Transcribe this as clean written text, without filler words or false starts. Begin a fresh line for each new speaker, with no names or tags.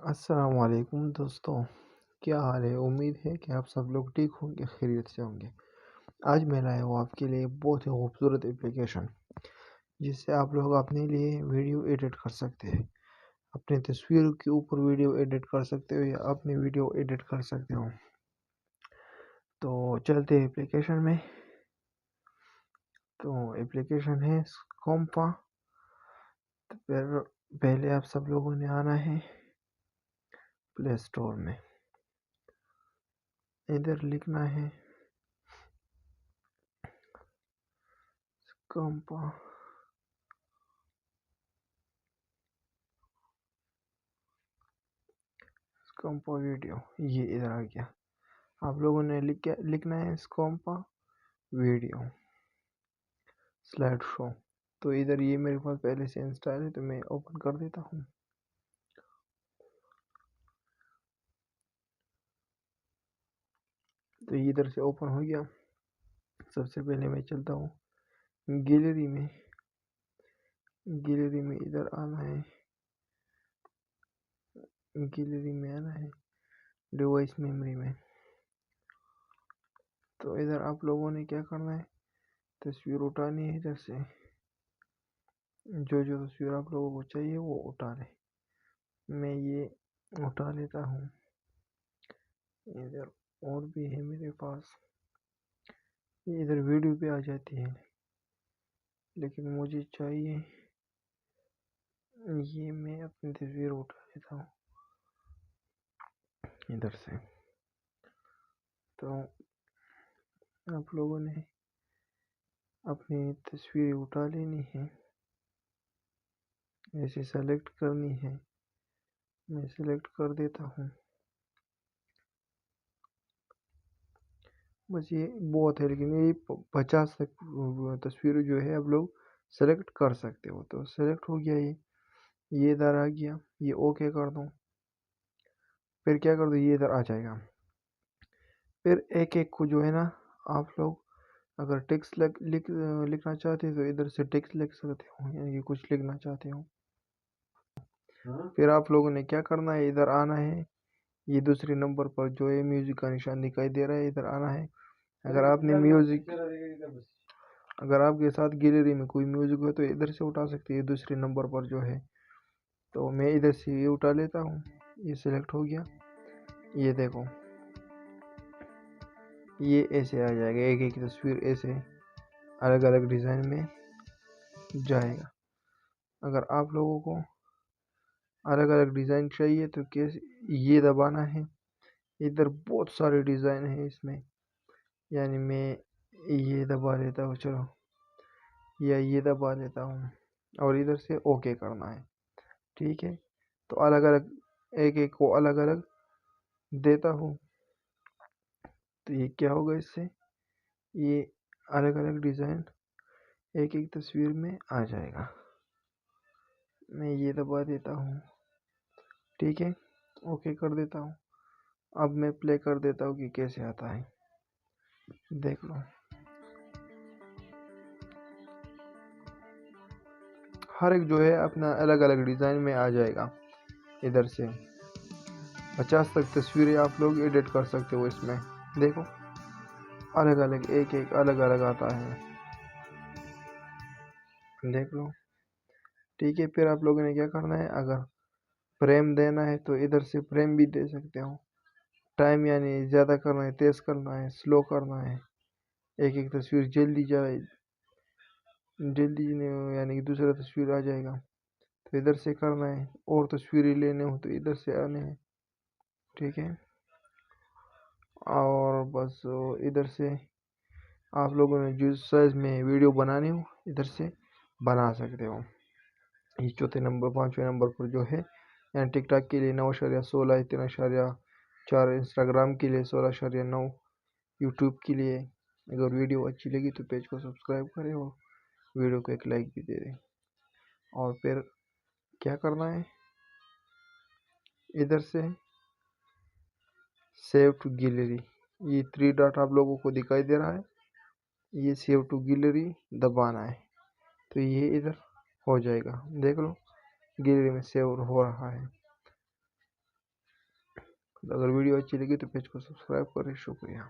अस्सलाम वालेकुम दोस्तों। क्या हाल है? उम्मीद है कि आप सब लोग ठीक होंगे, खैरियत से होंगे। आज मैं लाया हूँ आपके लिए बहुत ही खूबसूरत एप्लीकेशन जिससे आप लोग अपने लिए वीडियो एडिट कर सकते हैं। अपनी तस्वीर के ऊपर वीडियो एडिट कर सकते हो या अपनी वीडियो एडिट कर सकते हो। तो चलते हैं एप्लीकेशन में। तो एप्लीकेशन है स्कॉम्पा। तो फिर पहले आप सब लोगों ने आना है प्ले स्टोर में। इधर लिखना है स्कॉम्पा। स्कॉम्पा वीडियो ये इधर आ गया। आप लोगों ने लिखना है स्कॉम्पा वीडियो स्लाइड शो। तो इधर ये मेरे पास पहले से इंस्टॉल है, तो मैं ओपन कर देता हूँ। तो ये इधर से ओपन हो गया। सबसे पहले मैं चलता हूँ गैलरी में। गैलरी में इधर आना है। गैलरी में आना है डिवाइस मेमोरी में। तो इधर आप लोगों ने क्या करना है, तस्वीर उठानी है। इधर से जो जो तस्वीर आप लोगों को चाहिए वो उठा लें। मैं ये उठा लेता हूँ। इधर और भी है मेरे पास। ये इधर वीडियो पे आ जाती है, लेकिन मुझे चाहिए ये। मैं अपनी तस्वीर उठा लेता हूँ इधर से। तो आप लोगों ने अपनी तस्वीर उठा लेनी है, ऐसे सेलेक्ट करनी है। मैं सेलेक्ट कर देता हूँ। बस ये बहुत है, लेकिन ये 50 तक तस्वीर जो है आप लोग सेलेक्ट कर सकते हो। तो सेलेक्ट हो गया ये इधर आ गया। ये ओके कर दो। फिर क्या कर दो, ये इधर आ जाएगा। फिर एक एक को जो है ना, आप लोग अगर टेक्स्ट लिखना चाहते हो तो इधर से टेक्स्ट लिख सकते हो, यानी कि कुछ लिखना चाहते हो। फिर आप लोगों ने क्या करना है, इधर आना है। ये दूसरे नंबर पर जो है म्यूजिक का निशान दिखाई दे रहा है, इधर आना है। अगर आपने म्यूजिक अगर आपके साथ गैलरी में कोई म्यूजिक हो तो इधर से उठा सकते हैं, दूसरे नंबर पर जो है। तो मैं इधर से ये उठा लेता हूँ। ये सिलेक्ट हो गया। ये देखो, ये ऐसे आ जाएगा। एक एक तस्वीर ऐसे अलग अलग डिज़ाइन में जाएगा। अगर आप लोगों को अलग अलग डिज़ाइन चाहिए तो कैसे, ये दबाना है। इधर बहुत सारे डिज़ाइन है इसमें, यानी मैं ये दबा लेता हूँ, चलो, या ये दबा लेता हूँ और इधर से ओके करना है। ठीक है। तो अलग अलग एक एक को अलग अलग देता हूँ। तो ये क्या होगा, इससे ये अलग अलग डिज़ाइन एक एक तस्वीर में आ जाएगा। मैं ये दबा देता हूँ। ठीक है, ओके कर देता हूँ। अब मैं प्ले कर देता हूँ कि कैसे आता है, देख लो। हर एक जो है अपना अलग अलग डिज़ाइन में आ जाएगा। इधर से 50 तक तस्वीरें आप लोग एडिट कर सकते हो इसमें। देखो, अलग अलग एक एक अलग अलग आता है, देख लो। ठीक है, फिर आप लोगों ने क्या करना है, अगर फ्रेम देना है तो इधर से फ्रेम भी दे सकते हो। टाइम यानी ज़्यादा करना है, तेज़ करना है, स्लो करना है, एक एक तस्वीर जल्दी जाए, जल्दी यानी कि दूसरा तस्वीर आ जाएगा। तो इधर से करना है। और तस्वीरें लेने हो तो इधर से आने हैं। ठीक है, और बस इधर से आप लोगों ने जिस साइज में वीडियो बनानी हो इधर से बना सकते हो। ये चौथे नंबर 5वें नंबर पर जो है, यहाँ टिकटॉक के लिए 9.16, 3.4, इंस्टाग्राम के लिए 16.9, यूट्यूब के लिए। अगर वीडियो अच्छी लगी तो पेज को सब्सक्राइब करें और वीडियो को एक लाइक भी दे दें। और फिर क्या करना है, इधर से सेव टू गैलरी, ये 3 डॉट आप लोगों को दिखाई दे रहा है, ये सेव टू गैलरी दबाना है। तो ये इधर हो जाएगा, देख लो, गैलरी में सेव हो रहा है। अगर वीडियो अच्छी लगी तो पेज को सब्सक्राइब करें। शुक्रिया।